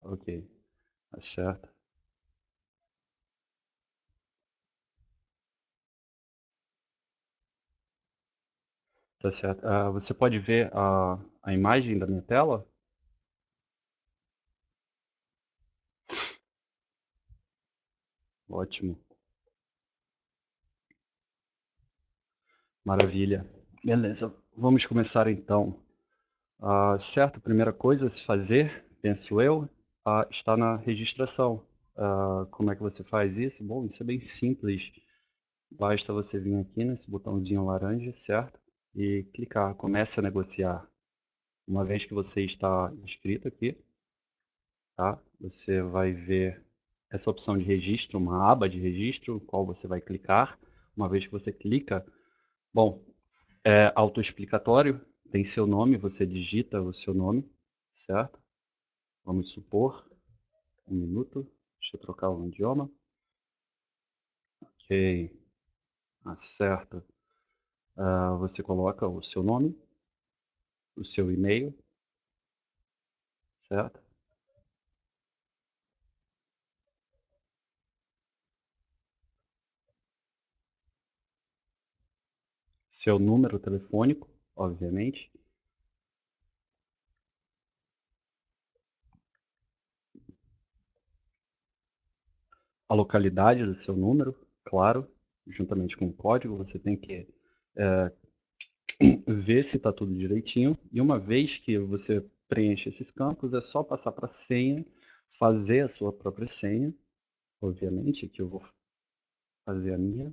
Ok, tá certo. Tá certo. Você pode ver a imagem da minha tela? Ótimo, maravilha. Beleza, vamos começar então. Certo, a primeira coisa a se fazer, penso eu, está na registração. Como é que você faz isso? Bom, isso é bem simples. Basta você vir aqui nesse botãozinho laranja, certo? E clicar, comece a negociar. Uma vez que você está inscrito aqui, tá? Você vai ver essa opção de registro, uma aba de registro, qual você vai clicar. Uma vez que você clica, bom, é autoexplicatório, tem seu nome, você digita o seu nome, certo? Vamos supor, um minuto, deixa eu trocar o idioma. Ok, certo. Você coloca o seu nome, o seu e-mail, certo? Seu número telefônico, obviamente. A localidade do seu número, claro, juntamente com o código, você tem que é, ver se está tudo direitinho. E uma vez que você preenche esses campos, é só passar para a senha, fazer a sua própria senha, obviamente, que eu vou fazer a minha,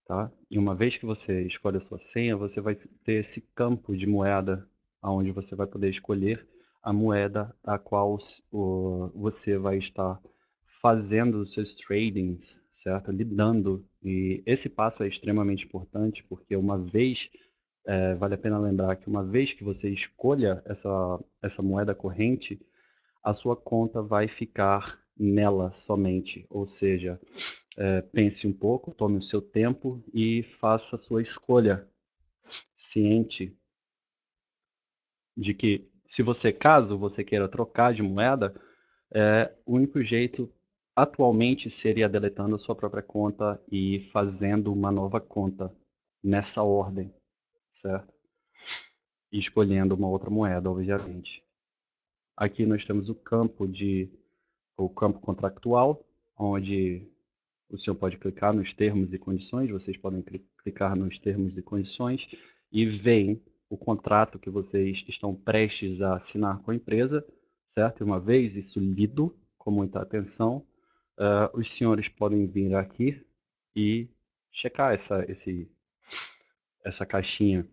tá? E uma vez que você escolhe a sua senha, você vai ter esse campo de moeda, onde você vai poder escolher a moeda a qual você vai estar fazendo os seus tradings, certo? Lidando. E esse passo é extremamente importante, porque uma vez, vale a pena lembrar que uma vez que você escolha essa moeda corrente, a sua conta vai ficar nela somente, ou seja, pense um pouco, tome o seu tempo e faça a sua escolha, ciente de que se você, caso você queira trocar de moeda, o único jeito atualmente seria deletando a sua própria conta e fazendo uma nova conta nessa ordem, certo? E escolhendo uma outra moeda, obviamente. Aqui nós temos o campo contractual, onde o senhor pode clicar nos termos e condições, vocês podem clicar nos termos e condições e veem o contrato que vocês estão prestes a assinar com a empresa, certo? E uma vez isso lido com muita atenção, os senhores podem vir aqui e checar essa caixinha,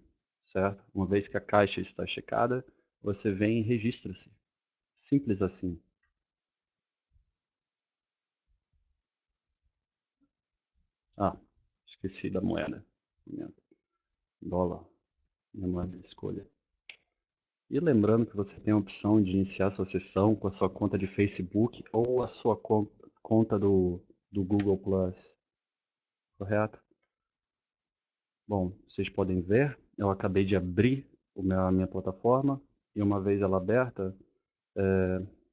certo? Uma vez que a caixa está checada, você vem e registra-se. Simples assim. Ah, esqueci da moeda. Dólar, minha moeda de escolha. E lembrando que você tem a opção de iniciar sua sessão com a sua conta de Facebook ou a sua conta do Google Plus, correto? Bom, vocês podem ver, eu acabei de abrir a minha plataforma e uma vez ela aberta,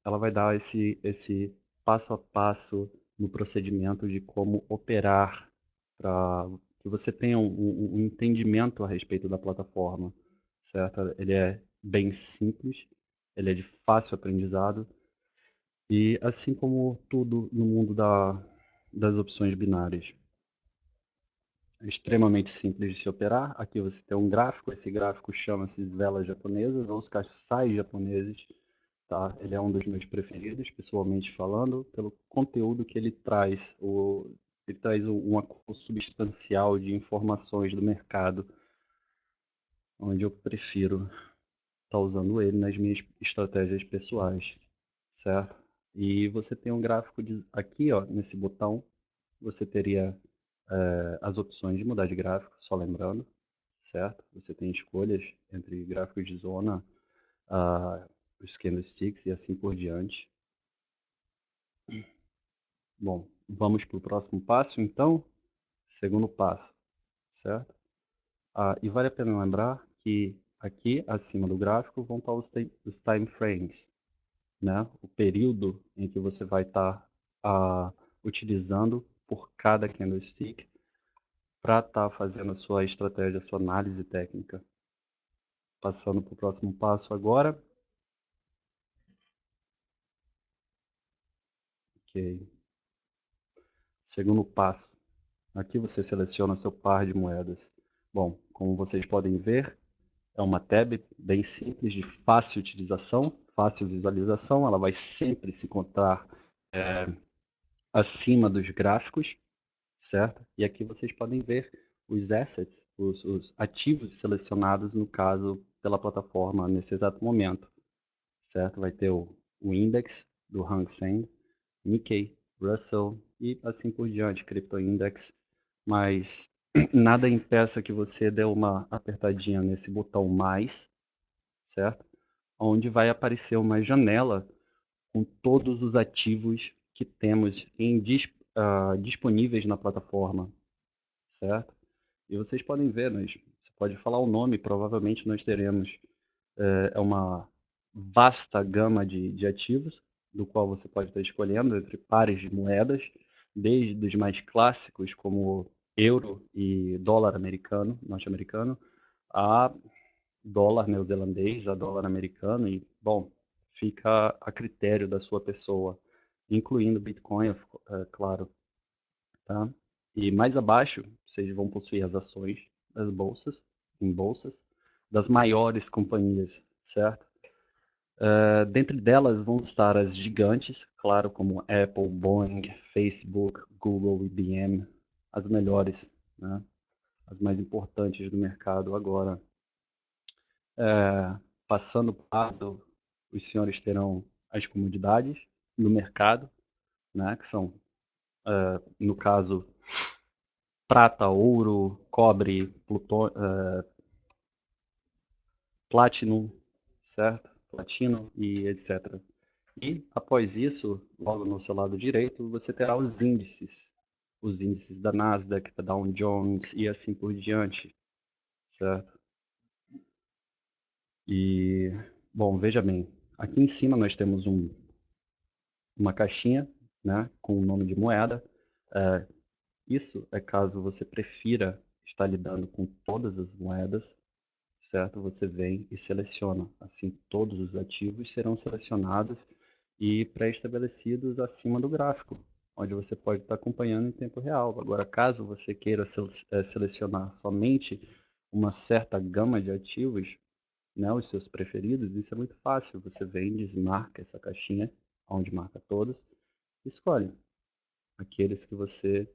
ela vai dar esse passo a passo no procedimento de como operar para que você tenha um entendimento a respeito da plataforma, certo? Ele é bem simples, ele é de fácil aprendizado e assim como tudo no mundo das opções binárias. É extremamente simples de se operar. Aqui você tem um gráfico, esse gráfico chama-se velas japonesas ou os caçais japoneses. Tá? Ele é um dos meus preferidos, pessoalmente falando, pelo conteúdo que ele traz. Ele traz um acúmulo substancial de informações do mercado, onde eu prefiro estar usando ele nas minhas estratégias pessoais, certo? E você tem um gráfico aqui, ó, nesse botão, você teria as opções de mudar de gráfico, só lembrando, certo? Você tem escolhas entre gráficos de zona, os candlesticks e assim por diante. Bom, vamos para o próximo passo, então. Segundo passo, certo? E vale a pena lembrar que Aqui, acima do gráfico, vão estar os time frames, né? O período em que você vai estar utilizando por cada candlestick para estar fazendo a sua estratégia, a sua análise técnica. Passando para o próximo passo agora. Ok. Segundo passo. Aqui você seleciona seu par de moedas. Bom, como vocês podem ver, é uma tab bem simples, de fácil utilização, fácil visualização. Ela vai sempre se encontrar acima dos gráficos, certo? E aqui vocês podem ver os assets, os ativos selecionados, no caso, pela plataforma nesse exato momento, certo? Vai ter o index do Hang Seng, Nikkei, Russell e assim por diante, Crypto Index, mas nada impeça que você dê uma apertadinha nesse botão mais, certo? Onde vai aparecer uma janela com todos os ativos que temos disponíveis na plataforma, certo? E vocês podem ver, você pode falar o nome, provavelmente nós teremos uma vasta gama de ativos, do qual você pode estar escolhendo entre pares de moedas, desde os mais clássicos, como euro e dólar americano, norte-americano, a dólar neozelandês, a dólar americano, e, bom, fica a critério da sua pessoa, incluindo Bitcoin, claro, tá? E mais abaixo, vocês vão possuir as ações das bolsas, em bolsas, das maiores companhias, certo? Dentre delas vão estar as gigantes, claro, como Apple, Boeing, Facebook, Google, IBM, as melhores, né? As mais importantes do mercado agora. Passando para os senhores terão as comunidades do mercado, né? Que são, no caso, prata, ouro, cobre, platinum, certo? Platino e etc. E, após isso, logo no seu lado direito, você terá os índices da Nasdaq, da Dow Jones e assim por diante, certo? E, bom, veja bem, aqui em cima nós temos uma caixinha, né, com o nome de moeda. Isso é caso você prefira estar lidando com todas as moedas, certo? Você vem e seleciona. Assim, todos os ativos serão selecionados e pré-estabelecidos acima do gráfico, onde você pode estar acompanhando em tempo real. Agora, caso você queira selecionar somente uma certa gama de ativos, né, os seus preferidos, isso é muito fácil. Você vem, desmarca essa caixinha, onde marca todos, e escolhe aqueles que você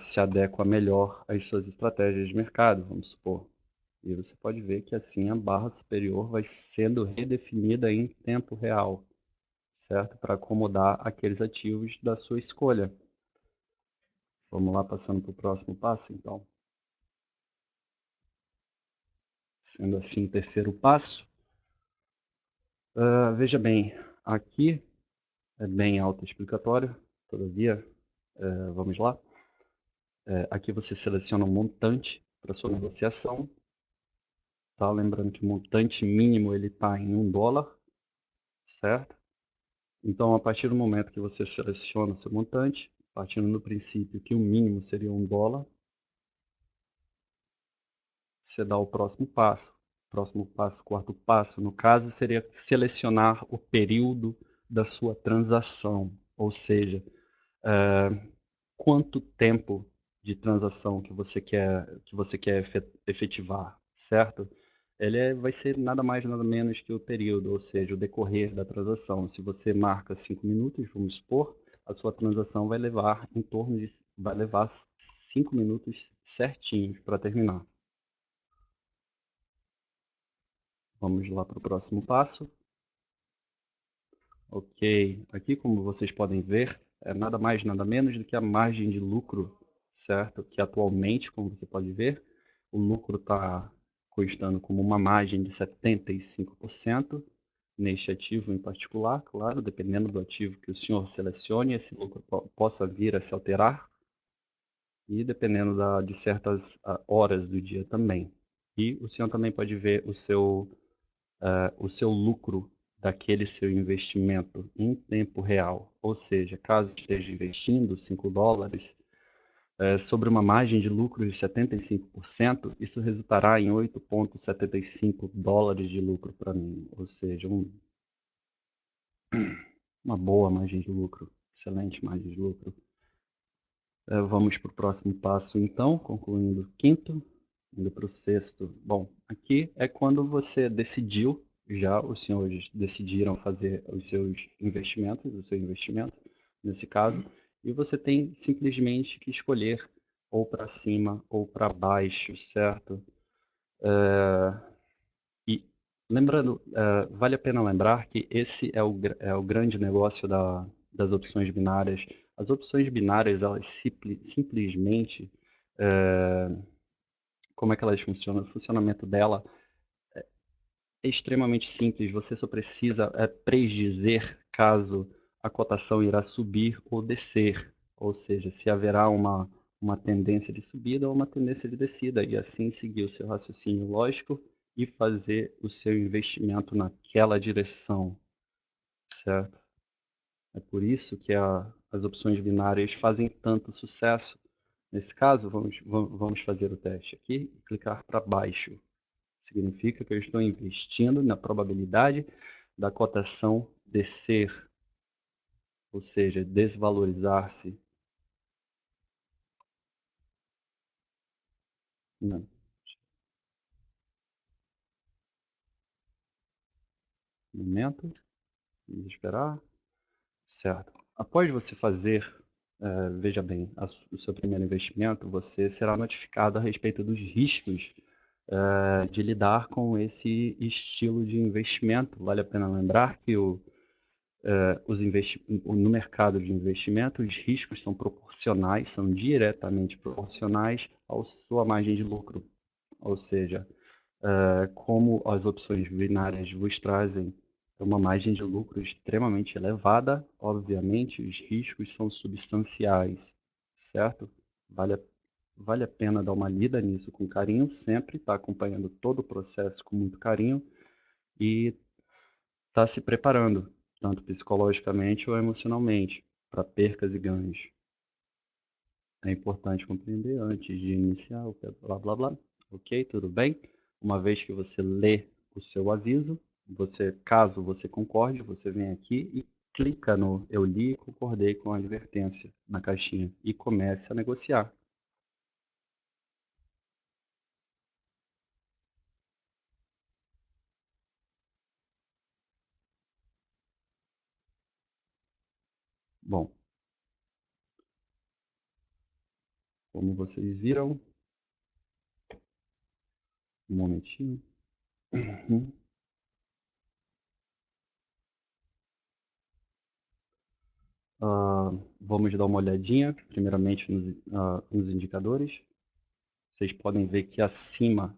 se adequa melhor às suas estratégias de mercado, vamos supor. E você pode ver que assim a barra superior vai sendo redefinida em tempo real, certo? Para acomodar aqueles ativos da sua escolha. Vamos lá, passando para o próximo passo, então. Sendo assim, o terceiro passo. Veja bem, aqui é bem autoexplicatório, todavia, vamos lá. Aqui você seleciona um montante para sua negociação. Tá? Lembrando que o montante mínimo ele está em $1, certo? Então, a partir do momento que você seleciona o seu montante, partindo do princípio que o mínimo seria $1, você dá o próximo passo. Próximo passo, quarto passo, no caso, seria selecionar o período da sua transação, ou seja, quanto tempo de transação que você quer efetivar, certo? Vai ser nada mais nada menos que o período, ou seja, o decorrer da transação. Se você marca 5 minutos, vamos supor, a sua transação vai levar 5 minutos certinhos para terminar. Vamos lá para o próximo passo. Ok, aqui como vocês podem ver, é nada mais nada menos do que a margem de lucro, certo? Que atualmente, como você pode ver, o lucro está constando como uma margem de 75% neste ativo em particular, claro, dependendo do ativo que o senhor selecione, esse lucro possa vir a se alterar e dependendo de certas horas do dia também. E o senhor também pode ver o seu lucro daquele seu investimento em tempo real. Ou seja, caso esteja investindo $5, sobre uma margem de lucro de 75%, isso resultará em $8,75 de lucro para mim. Ou seja, uma boa margem de lucro, excelente margem de lucro. Vamos para o próximo passo, então, concluindo o quinto, indo para o sexto. Bom, aqui é quando você decidiu, já os senhores decidiram fazer os seus investimentos, o seu investimento, nesse caso, e você tem simplesmente que escolher ou para cima ou para baixo, certo? E lembrando, vale a pena lembrar que esse é o grande negócio das opções binárias. As opções binárias, elas simplesmente, como é que elas funcionam? O funcionamento dela é extremamente simples. Você só precisa predizer caso a cotação irá subir ou descer. Ou seja, se haverá uma tendência de subida ou uma tendência de descida. E assim seguir o seu raciocínio lógico e fazer o seu investimento naquela direção, certo? É por isso que as opções binárias fazem tanto sucesso. Nesse caso, vamos fazer o teste aqui e clicar para baixo. Significa que eu estou investindo na probabilidade da cotação descer, ou seja, desvalorizar-se. Não. Um momento, vamos esperar. Certo. Após você fazer, veja bem, o seu primeiro investimento, você será notificado a respeito dos riscos de lidar com esse estilo de investimento. Vale a pena lembrar que no mercado de investimento, os riscos são proporcionais, são diretamente proporcionais à sua margem de lucro. Ou seja, como as opções binárias vos trazem uma margem de lucro extremamente elevada, obviamente os riscos são substanciais, certo? Vale a pena dar uma lida nisso com carinho, sempre estar acompanhando todo o processo com muito carinho e estar se preparando, tanto psicologicamente ou emocionalmente, para percas e ganhos. É importante compreender antes de iniciar o blá blá blá. Ok, tudo bem? Uma vez que você lê o seu aviso, caso você concorde, você vem aqui e clica no eu li e concordei com a advertência na caixinha e comece a negociar. Bom, como vocês viram, um momentinho. Uhum. Vamos dar uma olhadinha, primeiramente, nos indicadores. Vocês podem ver que acima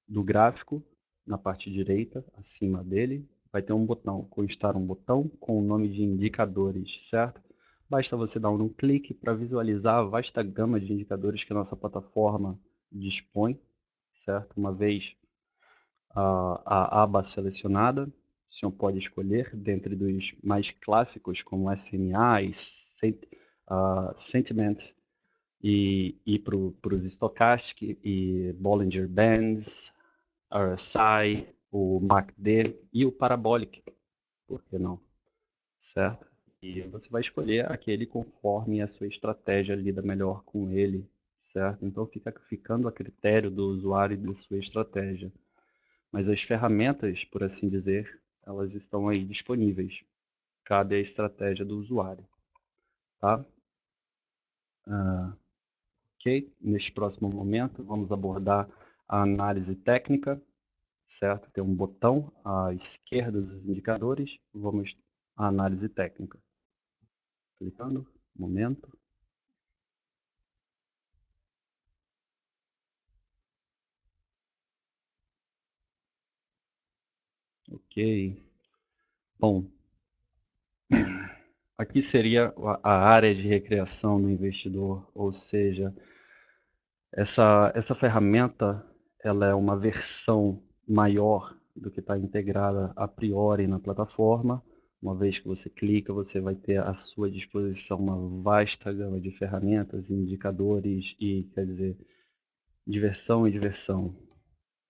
do gráfico, na parte direita, acima dele, vai ter um botão, constar um botão com o nome de indicadores, certo? Basta você dar um clique para visualizar a vasta gama de indicadores que a nossa plataforma dispõe, certo? Uma vez a aba selecionada, o senhor pode escolher dentre dos mais clássicos, como SMA e Sentiment, e ir para os Stochastic e Bollinger Bands, RSI, o MACD e o Parabolic, por que não? Certo? E você vai escolher aquele conforme a sua estratégia lida melhor com ele, certo? Então fica ficando a critério do usuário e da sua estratégia. Mas as ferramentas, por assim dizer, elas estão aí disponíveis. Cabe a estratégia do usuário, tá? Ok? Neste próximo momento, vamos abordar a análise técnica, certo? Tem um botão à esquerda dos indicadores, vamos à análise técnica. Clicando, momento. Ok. Bom, aqui seria a área de recreação do investidor, ou seja, essa ferramenta ela é uma versão maior do que está integrada a priori na plataforma. Uma vez que você clica, você vai ter à sua disposição uma vasta gama de ferramentas, indicadores e, quer dizer, diversão e diversão,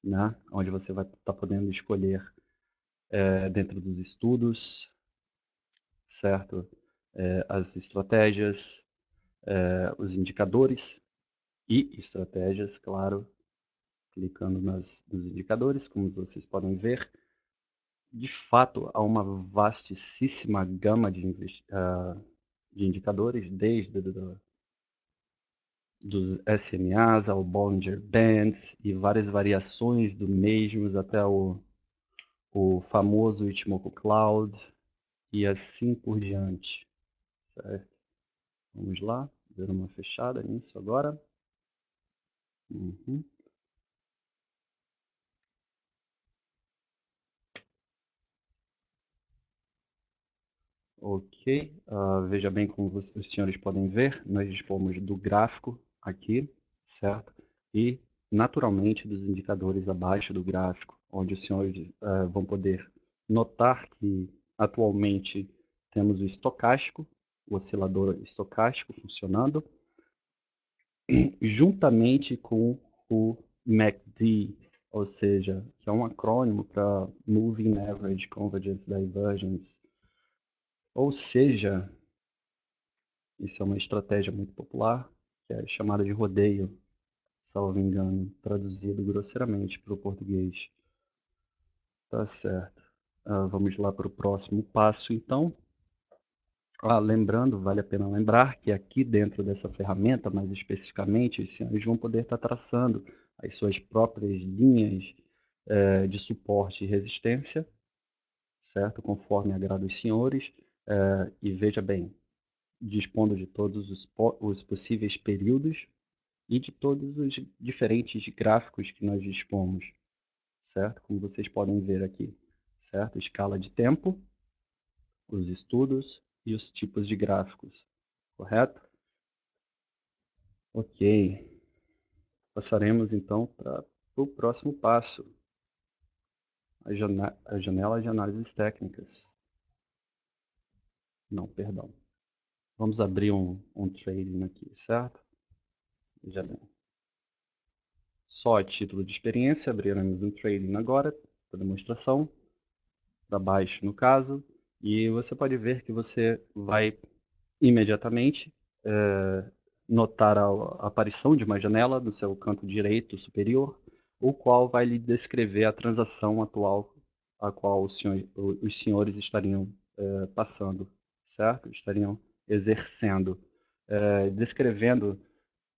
né? Onde você vai estar podendo escolher dentro dos estudos, certo? As estratégias, os indicadores e estratégias, claro, clicando nos indicadores, como vocês podem ver. De fato, há uma vastíssima gama de indicadores, desde dos SMAs ao Bollinger Bands e várias variações do mesmos até o famoso Ichimoku Cloud e assim por diante. Certo? Vamos lá, dar uma fechada nisso agora. Uhum. Ok, veja bem como os senhores podem ver, nós dispomos do gráfico aqui, certo? E, naturalmente, dos indicadores abaixo do gráfico, onde os senhores vão poder notar que, atualmente, temos o estocástico, o oscilador estocástico funcionando, juntamente com o MACD, ou seja, que é um acrônimo para Moving Average Convergence Divergence, ou seja, isso é uma estratégia muito popular, que é chamada de rodeio, salvo engano, traduzido grosseiramente para o português. Tá certo. Vamos lá para o próximo passo, então. Lembrando, vale a pena lembrar que aqui dentro dessa ferramenta, mais especificamente, os senhores vão poder estar traçando as suas próprias linhas de suporte e resistência, certo? Conforme agrada os senhores. E veja bem, dispondo de todos os possíveis períodos e de todos os diferentes gráficos que nós dispomos, certo? Como vocês podem ver aqui, certo? Escala de tempo, os estudos e os tipos de gráficos, correto? Ok. Passaremos então para o próximo passo, a janela de análises técnicas. Não, perdão. Vamos abrir um trading aqui, certo? Já bem. Só a título de experiência, abriremos um trading agora, para demonstração, para baixo no caso, e você pode ver que você vai imediatamente notar a aparição de uma janela no seu canto direito superior, o qual vai lhe descrever a transação atual a qual os senhores estariam passando, certo? Estariam exercendo, descrevendo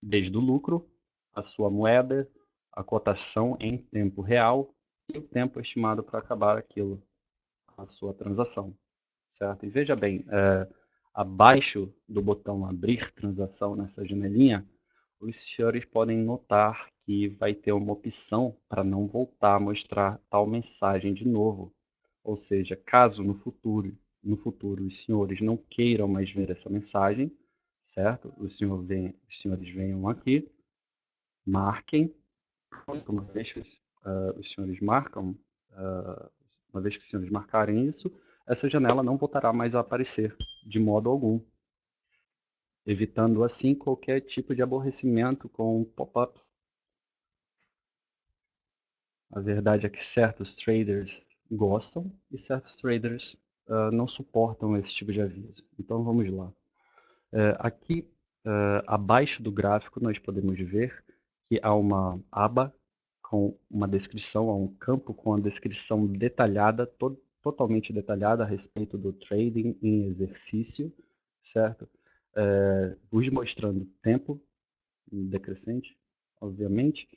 desde o lucro, a sua moeda, a cotação em tempo real e o tempo estimado para acabar aquilo, a sua transação, certo? E veja bem, abaixo do botão abrir transação nessa janelinha, os senhores podem notar que vai ter uma opção para não voltar a mostrar tal mensagem de novo. Ou seja, caso no futuro os senhores não queiram mais ver essa mensagem, certo? Os senhores venham aqui, marquem, uma vez que os senhores marcam, uma vez que os senhores marcarem isso, essa janela não voltará mais a aparecer, de modo algum, evitando assim qualquer tipo de aborrecimento com pop-ups. A verdade é que certos traders gostam e certos traders não suportam esse tipo de aviso. Então vamos lá. Aqui, abaixo do gráfico, nós podemos ver que há uma aba com uma descrição, há um campo com a descrição detalhada, totalmente detalhada a respeito do trading em exercício, certo? Vos mostrando tempo decrescente, obviamente,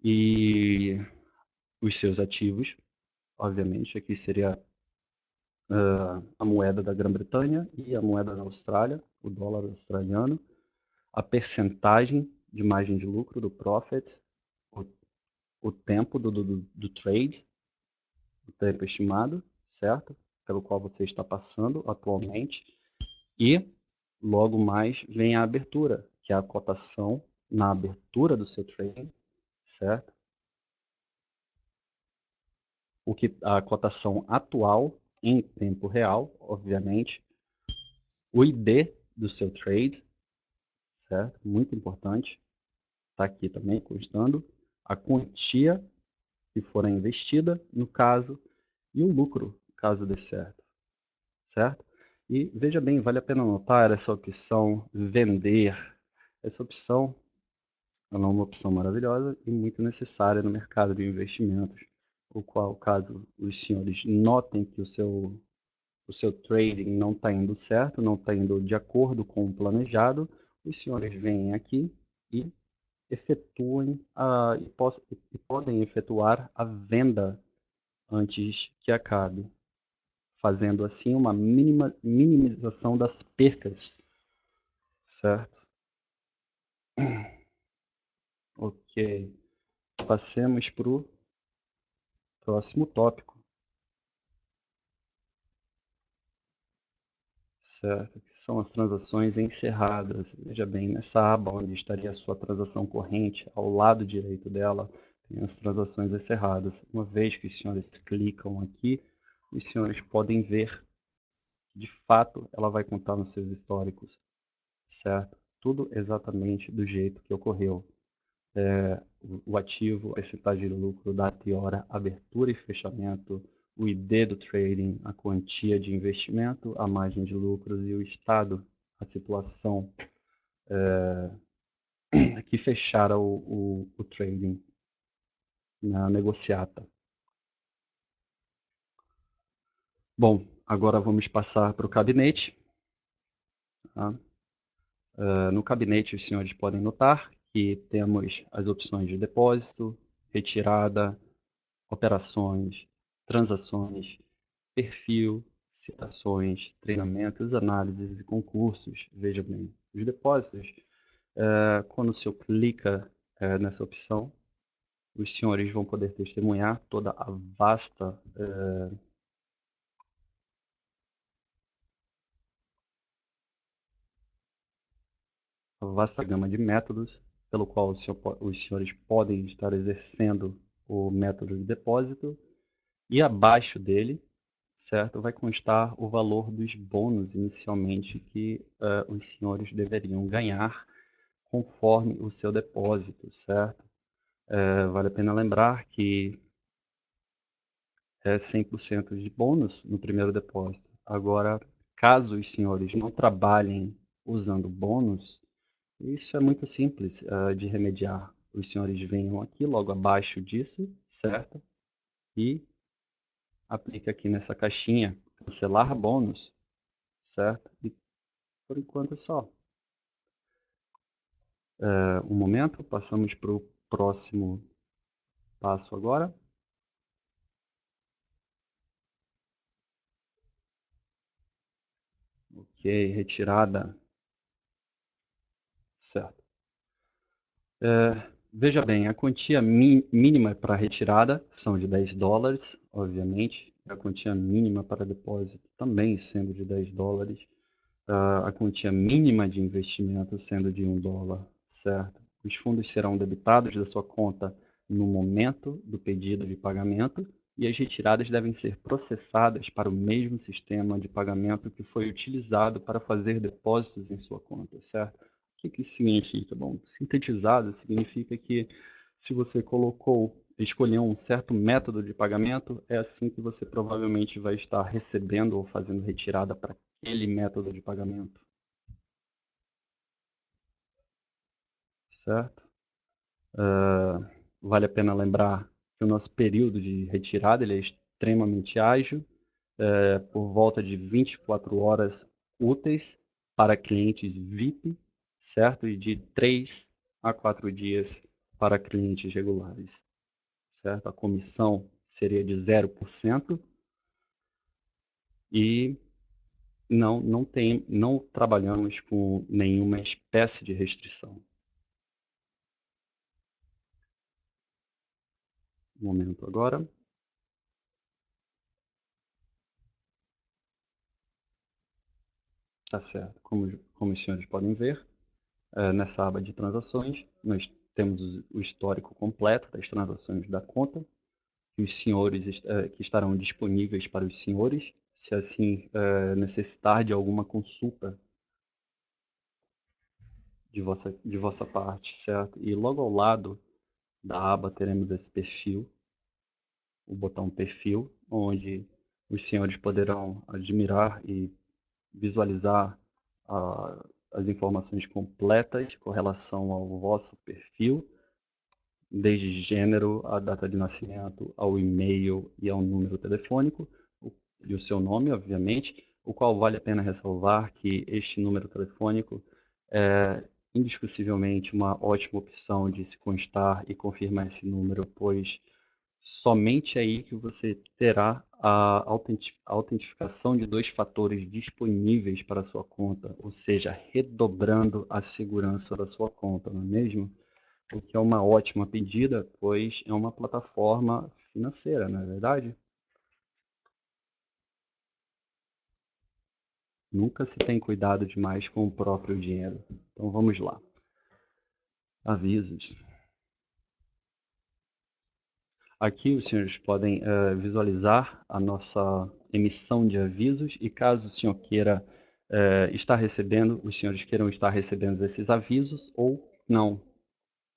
e os seus ativos, obviamente, aqui seria a moeda da Grã-Bretanha e a moeda da Austrália, o dólar australiano, a percentagem de margem de lucro do profit, o tempo do trade, o tempo estimado, certo? Pelo qual você está passando atualmente. E logo mais vem a abertura, que é a cotação na abertura do seu trade, certo? a cotação atual em tempo real, obviamente, o ID do seu trade, certo? Muito importante, está aqui também constando, a quantia que for investida, no caso, e o lucro, caso dê certo, certo? E veja bem, vale a pena notar essa opção vender. Essa opção é uma opção maravilhosa e muito necessária no mercado de investimentos, o qual, caso os senhores notem que o seu trading não está indo certo, não está indo de acordo com o planejado, os senhores vêm aqui e efetuem e podem efetuar a venda antes que acabe, fazendo assim uma minimização das percas, certo? Ok, passemos para o próximo tópico, certo? Que são as transações encerradas. Veja bem, nessa aba onde estaria a sua transação corrente, ao lado direito dela, tem as transações encerradas. Uma vez que os senhores clicam aqui, os senhores podem ver, de fato, ela vai contar nos seus históricos, certo? Tudo exatamente do jeito que ocorreu. O ativo, a percentagem de lucro, data e hora, abertura e fechamento, o ID do trading, a quantia de investimento, a margem de lucros e o estado, a situação que fechara o trading na negociata. Bom, agora vamos passar para o gabinete. Tá? No gabinete, os senhores podem notar que temos as opções de depósito, retirada, operações, transações, perfil, citações, treinamentos, análises e concursos. Veja bem, os depósitos, quando o senhor clica nessa opção, os senhores vão poder testemunhar toda a vasta gama de métodos pelo qual os senhores podem estar exercendo o método de depósito, e abaixo dele, certo, vai constar o valor dos bônus inicialmente que os senhores deveriam ganhar conforme o seu depósito, certo? Vale a pena lembrar que é 100% de bônus no primeiro depósito. Agora, caso os senhores não trabalhem usando bônus, isso é muito simples de remediar. Os senhores venham aqui logo abaixo disso, certo? E aplica aqui nessa caixinha cancelar bônus, certo? E por enquanto é só. Um momento, passamos para o próximo passo agora. Ok, retirada. Certo. Veja bem, a quantia mínima para retirada são de $10, obviamente. A quantia mínima para depósito também sendo de $10. A quantia mínima de investimento sendo de $1, certo? Os fundos serão debitados da sua conta no momento do pedido de pagamento e as retiradas devem ser processadas para o mesmo sistema de pagamento que foi utilizado para fazer depósitos em sua conta, certo? O que isso significa? Bom, sintetizado significa que se você escolheu um certo método de pagamento, é assim que você provavelmente vai estar recebendo ou fazendo retirada para aquele método de pagamento, certo? Vale a pena lembrar que o nosso período de retirada ele é extremamente ágil, por volta de 24 horas úteis para clientes VIP, certo? E de 3 a 4 dias para clientes regulares, certo? A comissão seria de 0% e não trabalhamos com nenhuma espécie de restrição. Um momento agora. Tá certo. Como os senhores podem ver, nessa aba de transações, nós temos o histórico completo das transações da conta, que os senhores que estarão disponíveis para os senhores, se assim necessitar de alguma consulta de vossa parte, certo? E logo ao lado da aba teremos esse perfil, o botão perfil, onde os senhores poderão admirar e visualizar as informações completas com relação ao vosso perfil, desde gênero, a data de nascimento, ao e-mail e ao número telefônico, e o seu nome, obviamente, o qual vale a pena ressalvar que este número telefônico é indiscutivelmente uma ótima opção de se constar e confirmar esse número, pois somente aí que você terá a autentificação de 2 fatores disponíveis para a sua conta, ou seja, redobrando a segurança da sua conta, não é mesmo? O que é uma ótima pedida, pois é uma plataforma financeira, não é verdade? Nunca se tem cuidado demais com o próprio dinheiro. Então vamos lá. Avisos. Aqui os senhores podem visualizar a nossa emissão de avisos e caso o senhor queira estar recebendo, os senhores queiram estar recebendo esses avisos ou não.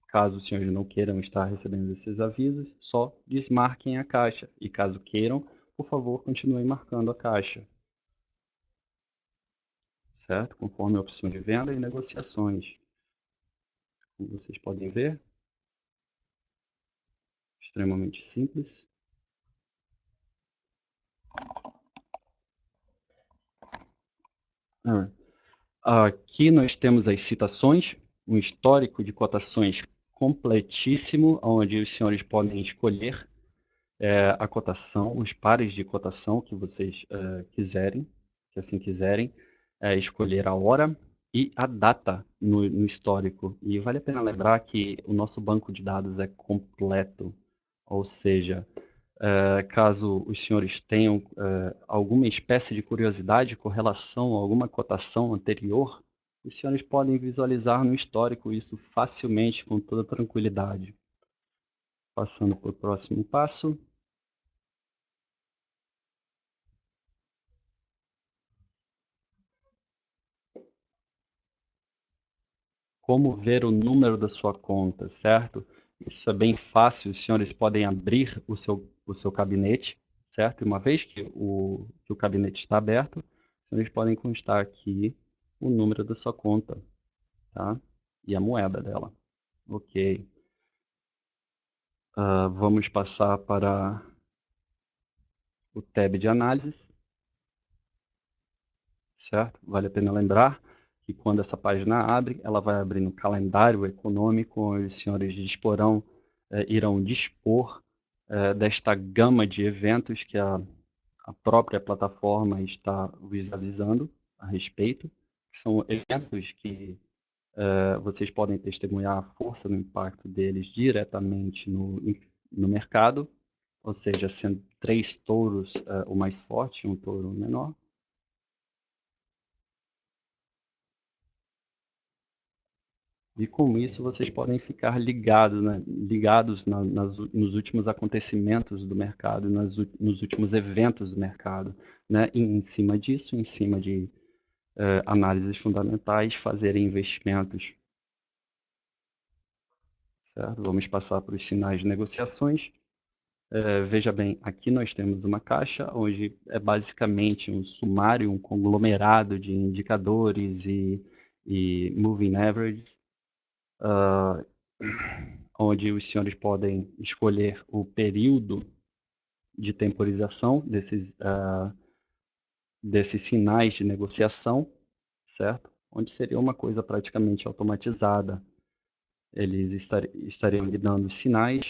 Caso os senhores não queiram estar recebendo esses avisos, só desmarquem a caixa. E caso queiram, por favor, continuem marcando a caixa. Certo? Conforme a opção de venda e negociações. Como vocês podem ver, extremamente simples. Aqui nós temos as citações, um histórico de cotações completíssimo, onde os senhores podem escolher a cotação, os pares de cotação que vocês quiserem, se assim quiserem, escolher a hora e a data no histórico. E vale a pena lembrar que o nosso banco de dados é completo, ou seja, caso os senhores tenham alguma espécie de curiosidade com relação a alguma cotação anterior, os senhores podem visualizar no histórico isso facilmente, com toda tranquilidade. Passando para o próximo passo. Como ver o número da sua conta, certo? Isso é bem fácil, os senhores podem abrir o seu gabinete, certo? E uma vez que o gabinete está aberto, os senhores podem constar aqui o número da sua conta, tá? E a moeda dela. Ok. Vamos passar para o tab de análises, certo? Vale a pena lembrar que quando essa página abre, ela vai abrir no calendário econômico, onde os senhores irão dispor desta gama de eventos que a própria plataforma está visualizando a respeito, que são eventos que vocês podem testemunhar a força do impacto deles diretamente no mercado, ou seja, sendo 3 touros o mais forte e um touro menor. E com isso vocês podem ficar ligados, né? Nos últimos acontecimentos do mercado, nos últimos eventos do mercado. Né? E em cima disso, em cima de análises fundamentais, fazerem investimentos. Certo? Vamos passar para os sinais de negociações. Veja bem, aqui nós temos uma caixa onde é basicamente um sumário, um conglomerado de indicadores e moving averages, onde os senhores podem escolher o período de temporização desses sinais de negociação, certo? Onde seria uma coisa praticamente automatizada. Eles estariam lhe dando sinais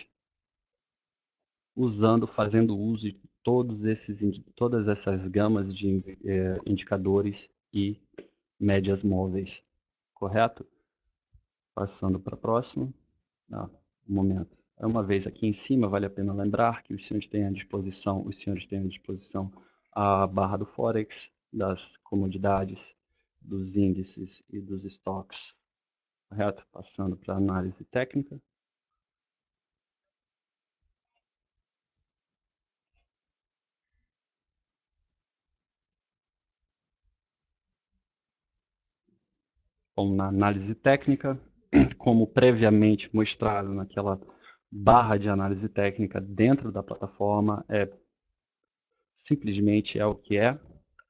fazendo uso de todas essas gamas de indicadores e médias móveis, correto? Passando para a próxima. Um momento. Uma vez aqui em cima, vale a pena lembrar que os senhores têm à disposição a barra do Forex, das comodidades, dos índices e dos estoques, correto? Passando para a análise técnica. como na análise técnica, como previamente mostrado naquela barra de análise técnica dentro da plataforma, simplesmente é o que é,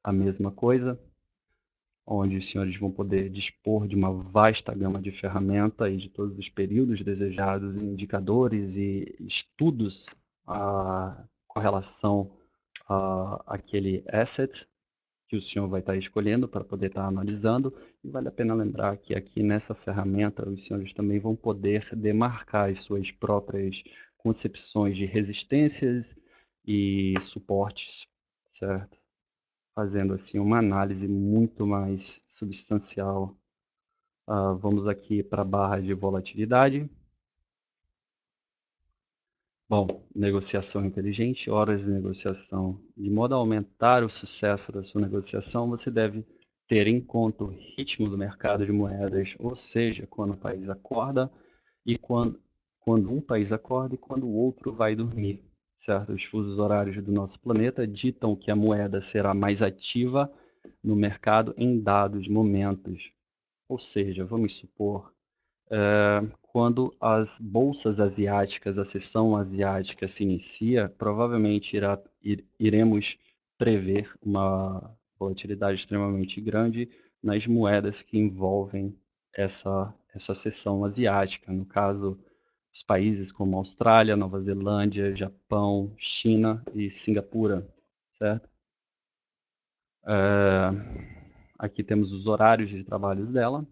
a mesma coisa, onde os senhores vão poder dispor de uma vasta gama de ferramentas e de todos os períodos desejados, indicadores e estudos com relação àquele asset que o senhor vai estar escolhendo para poder estar analisando. E vale a pena lembrar que aqui nessa ferramenta os senhores também vão poder demarcar as suas próprias concepções de resistências e suportes, certo? Fazendo assim uma análise muito mais substancial. Vamos aqui para a barra de volatilidade. Bom, negociação inteligente, horas de negociação. De modo a aumentar o sucesso da sua negociação, você deve ter em conta o ritmo do mercado de moedas, ou seja, quando o país acorda e quando um país acorda e quando o outro vai dormir, certo? Os fusos horários do nosso planeta ditam que a moeda será mais ativa no mercado em dados momentos. Ou seja, vamos supor quando as bolsas asiáticas, a sessão asiática se inicia, provavelmente iremos prever uma volatilidade extremamente grande nas moedas que envolvem essa sessão asiática. No caso, os países como Austrália, Nova Zelândia, Japão, China e Singapura, certo? Aqui temos os horários de trabalho dela,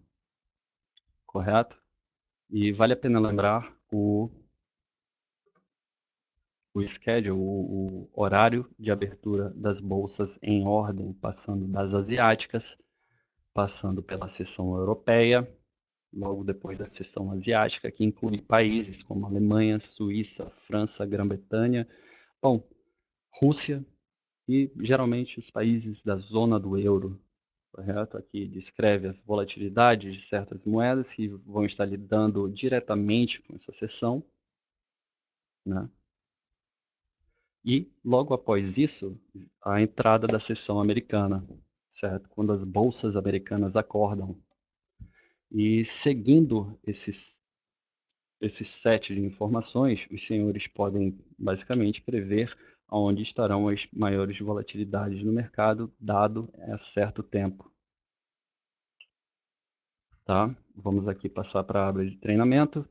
correto? E vale a pena lembrar o schedule, o horário de abertura das bolsas em ordem, passando das asiáticas, passando pela seção europeia, logo depois da seção asiática, que inclui países como Alemanha, Suíça, França, Grã-Bretanha, bom, Rússia e geralmente os países da zona do euro, correto? Aqui descreve as volatilidades de certas moedas que vão estar lidando diretamente com essa seção, né? E, logo após isso, a entrada da sessão americana, certo? Quando as bolsas americanas acordam. E seguindo esse set de informações, os senhores podem basicamente prever onde estarão as maiores volatilidades no mercado, dado a certo tempo. Tá? Vamos aqui passar para a aba de treinamento.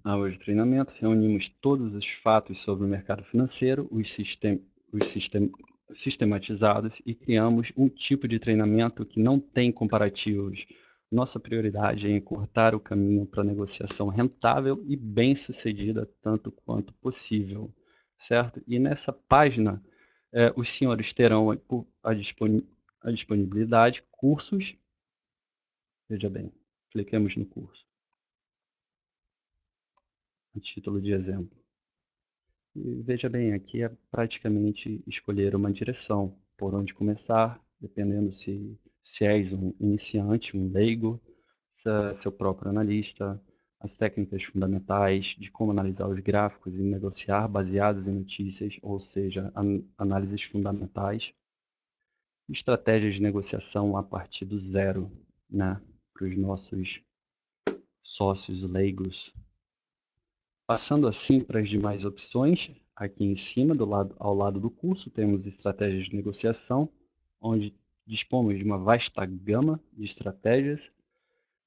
Na aula de treinamento, reunimos todos os fatos sobre o mercado financeiro, sistematizados, e criamos um tipo de treinamento que não tem comparativos. Nossa prioridade é encurtar o caminho para a negociação rentável e bem-sucedida tanto quanto possível, certo? E nessa página, os senhores terão a disponibilidade, cursos, veja bem, cliquemos no curso, a título de exemplo. E veja bem, aqui é praticamente escolher uma direção, por onde começar, dependendo se és um iniciante, um leigo, se é seu próprio analista, as técnicas fundamentais de como analisar os gráficos e negociar baseados em notícias, ou seja, análises fundamentais, estratégias de negociação a partir do zero, né, para os nossos sócios leigos. Passando assim para as demais opções, aqui em cima, ao lado do curso, temos estratégias de negociação, onde dispomos de uma vasta gama de estratégias,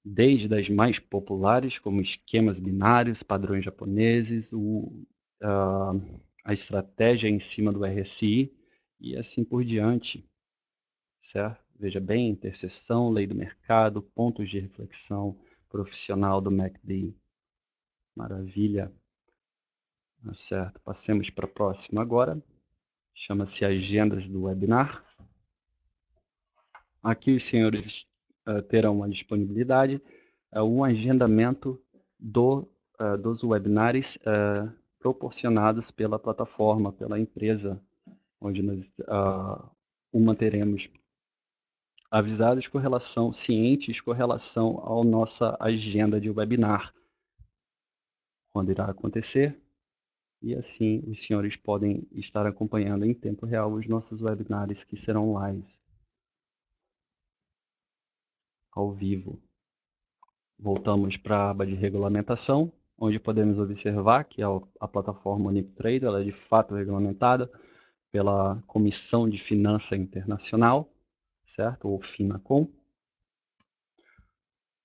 desde as mais populares, como esquemas binários, padrões japoneses, a estratégia em cima do RSI e assim por diante, certo? Veja bem, interseção, lei do mercado, pontos de reflexão profissional do MACD. Maravilha. Certo, passemos para a próxima agora. Chama-se Agendas do Webinar. Aqui os senhores terão uma disponibilidade, um agendamento dos webinars proporcionados pela plataforma, pela empresa, onde nós o manteremos avisados com relação, cientes com relação à nossa agenda de webinar, quando irá acontecer. E assim, os senhores podem estar acompanhando em tempo real os nossos webinars que serão live. ao vivo. Voltamos para a aba de regulamentação, onde podemos observar que a plataforma UniPrade ela é de fato regulamentada pela Comissão de Finança Internacional, certo? Ou FINACOM.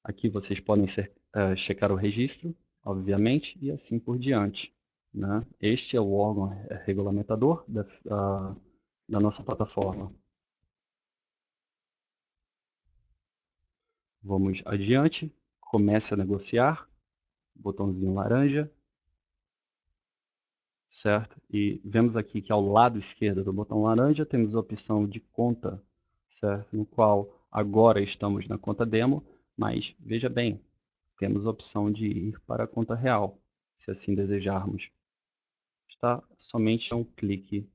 Aqui vocês podem checar o registro, obviamente, e assim por diante, né? Este é o órgão regulamentador da nossa plataforma. Vamos adiante, comece a negociar, botãozinho laranja, certo? E vemos aqui que ao lado esquerdo do botão laranja temos a opção de conta, certo? No qual agora estamos na conta demo, mas veja bem, temos a opção de ir para a conta real, se assim desejarmos. Está somente a um clique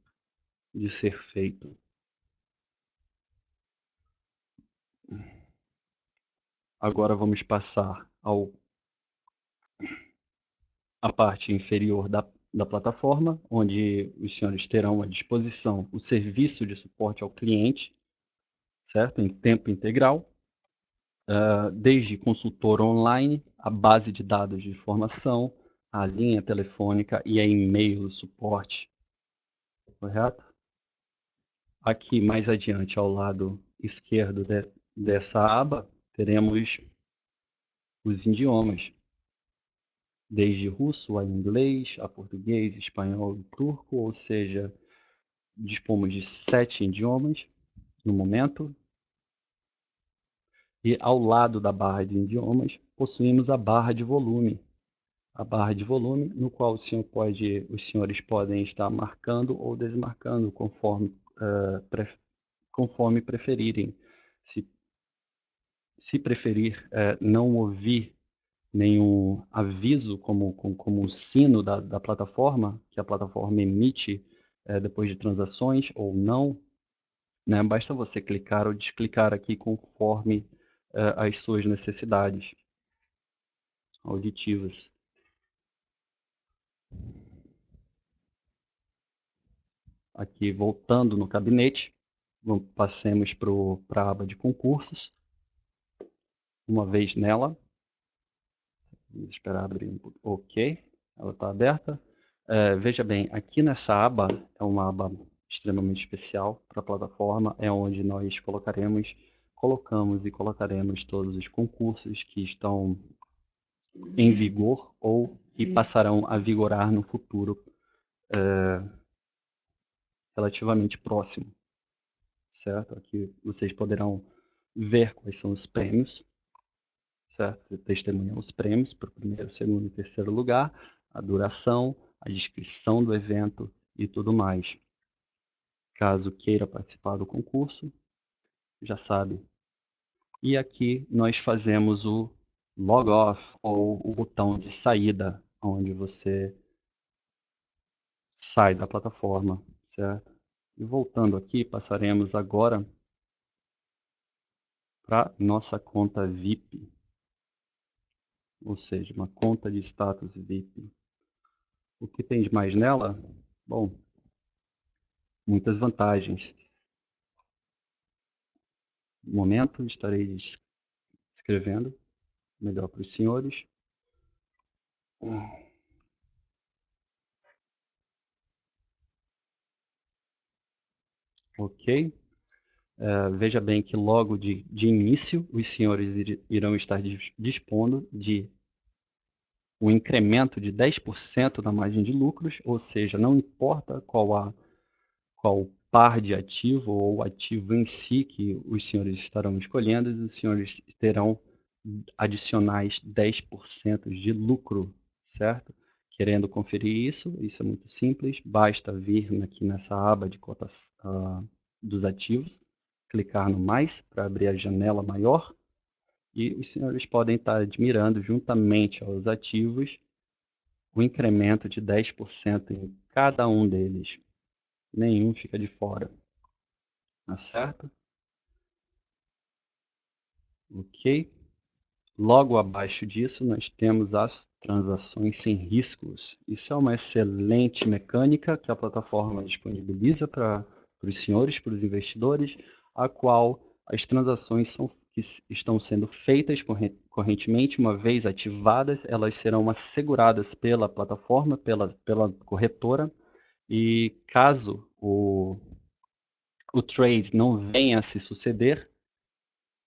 de ser feito. Agora vamos passar à parte inferior da plataforma, onde os senhores terão à disposição o serviço de suporte ao cliente, certo? Em tempo integral, desde consultor online, a base de dados de informação, a linha telefônica e a e-mail suporte, correto? Aqui mais adiante, ao lado esquerdo dessa aba, teremos os idiomas, desde russo a inglês, a português, espanhol e turco, ou seja, dispomos de 7 idiomas no momento. E ao lado da barra de idiomas, possuímos a barra de volume. A barra de volume, no qual os senhores podem estar marcando ou desmarcando conforme preferirem. Se preferir não ouvir nenhum aviso como um sino da plataforma, que a plataforma emite depois de transações ou não, né? Basta você clicar ou desclicar aqui conforme as suas necessidades auditivas. Aqui, voltando no gabinete, passemos para a aba de concursos. Uma vez nela, vamos esperar abrir um pouco. Ok, ela está aberta. Veja bem, aqui nessa aba, é uma aba extremamente especial para a plataforma, é onde nós colocamos e colocaremos todos os concursos que estão em vigor ou que passarão a vigorar no futuro relativamente próximo, certo? Aqui vocês poderão ver quais são os prêmios, certo? Testemunhar os prêmios para o primeiro, segundo e terceiro lugar, a duração, a descrição do evento e tudo mais. Caso queira participar do concurso, já sabe. E aqui nós fazemos o log off, ou o botão de saída, onde você sai da plataforma, certo? E voltando aqui, passaremos agora para nossa conta VIP, ou seja, uma conta de status VIP. O que tem de mais nela? Bom, muitas vantagens. No momento, estarei escrevendo melhor para os senhores. Ok. Veja bem que logo de início, os senhores irão estar dispondo de um incremento de 10% na margem de lucros, ou seja, não importa qual par de ativo ou ativo em si que os senhores estarão escolhendo, os senhores terão adicionais 10% de lucro, certo? Querendo conferir isso é muito simples, basta vir aqui nessa aba de cotas dos ativos, clicar no mais para abrir a janela maior, e os senhores podem estar admirando, juntamente aos ativos, o incremento de 10% em cada um deles. Nenhum fica de fora. Tá certo? Ok. Logo abaixo disso, nós temos as transações sem riscos. Isso é uma excelente mecânica que a plataforma disponibiliza para os senhores, para os investidores, a qual as transações que estão sendo feitas correntemente, uma vez ativadas, elas serão asseguradas pela plataforma, pela corretora, e caso o trade não venha a se suceder,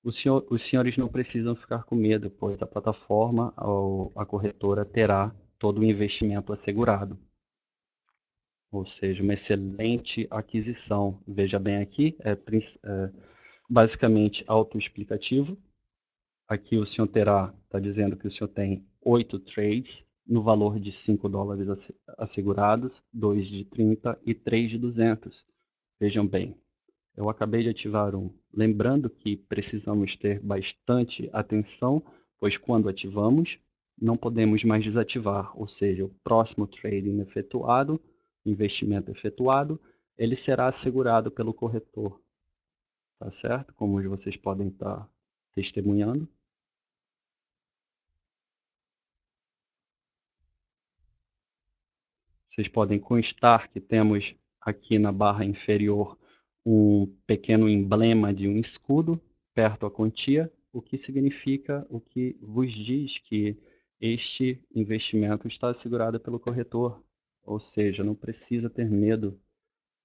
os senhores não precisam ficar com medo, pois a plataforma ou a corretora terá todo o investimento assegurado. Ou seja, uma excelente aquisição. Veja bem aqui, é basicamente autoexplicativo. Aqui o senhor está dizendo que o senhor tem 8 trades no valor de $5 assegurados, 2 de 30 e 3 de 200. Vejam bem, eu acabei de ativar um. Lembrando que precisamos ter bastante atenção, pois quando ativamos, não podemos mais desativar. Ou seja, o próximo trading efetuado, investimento efetuado, ele será assegurado pelo corretor. Tá certo? Como vocês podem estar testemunhando. Vocês podem constar que temos aqui na barra inferior um pequeno emblema de um escudo perto à quantia, o que significa, o que vos diz que este investimento está assegurado pelo corretor, ou seja, não precisa ter medo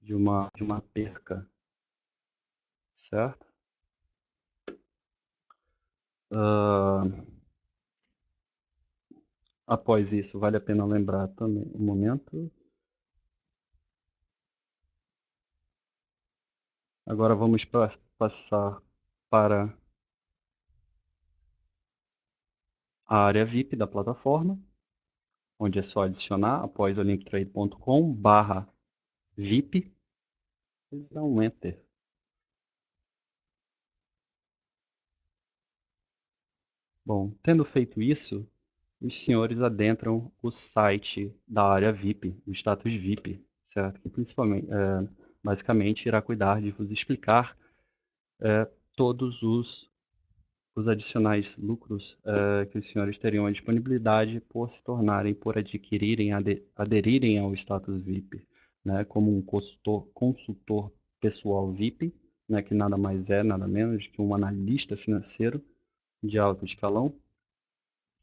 de uma perca, certo? Após isso, vale a pena lembrar também um momento. Agora vamos passar para a área VIP da plataforma, onde é só adicionar após o linktrade.com/VIP e dar um Enter. Bom, tendo feito isso, os senhores adentram o site da área VIP, o status VIP, certo? Que principalmente, basicamente, irá cuidar de vos explicar todos os adicionais lucros que os senhores teriam a disponibilidade por se tornarem, por adquirirem, aderirem ao status VIP, né, como um consultor pessoal VIP, né, que nada mais é, nada menos que um analista financeiro de alto escalão,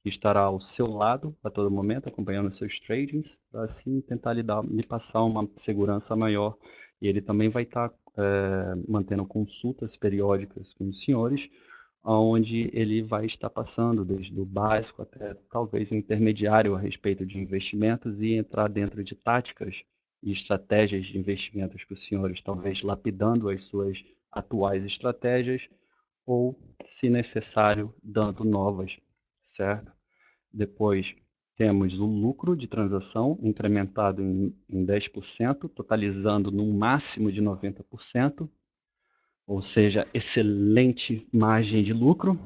que estará ao seu lado a todo momento, acompanhando seus tradings, para assim tentar lhe passar uma segurança maior. E ele também vai estar mantendo consultas periódicas com os senhores, onde ele vai estar passando desde o básico até talvez o intermediário a respeito de investimentos e entrar dentro de táticas e estratégias de investimentos para os senhores, talvez lapidando as suas atuais estratégias ou, se necessário, dando novas, certo? Depois temos o lucro de transação incrementado em 10%, totalizando num máximo de 90%, ou seja, excelente margem de lucro.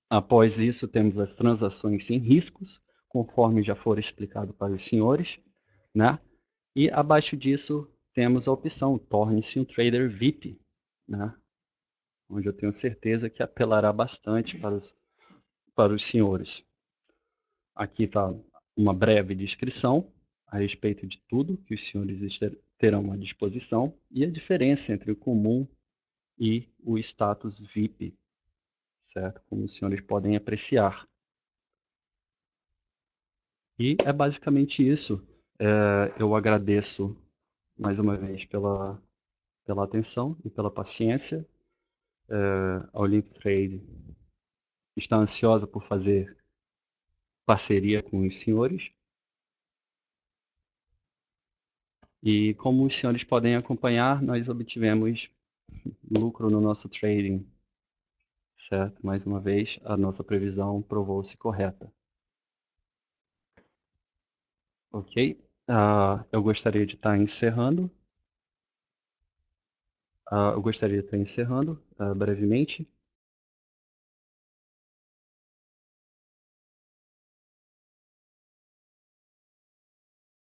Após isso, temos as transações sem riscos, conforme já for explicado para os senhores, né? E abaixo disso, temos a opção torne-se um trader VIP, né? Onde eu tenho certeza que apelará bastante para os senhores. Aqui está uma breve descrição a respeito de tudo que os senhores terão à disposição e a diferença entre o comum e o status VIP, certo? Como os senhores podem apreciar. E é basicamente isso. Eu agradeço mais uma vez pela atenção e pela paciência. A Linktrade está ansiosa por fazer parceria com os senhores. E como os senhores podem acompanhar, nós obtivemos lucro no nosso trading, certo? Mais uma vez, a nossa previsão provou-se correta. Ok? Eu gostaria de estar encerrando. Brevemente.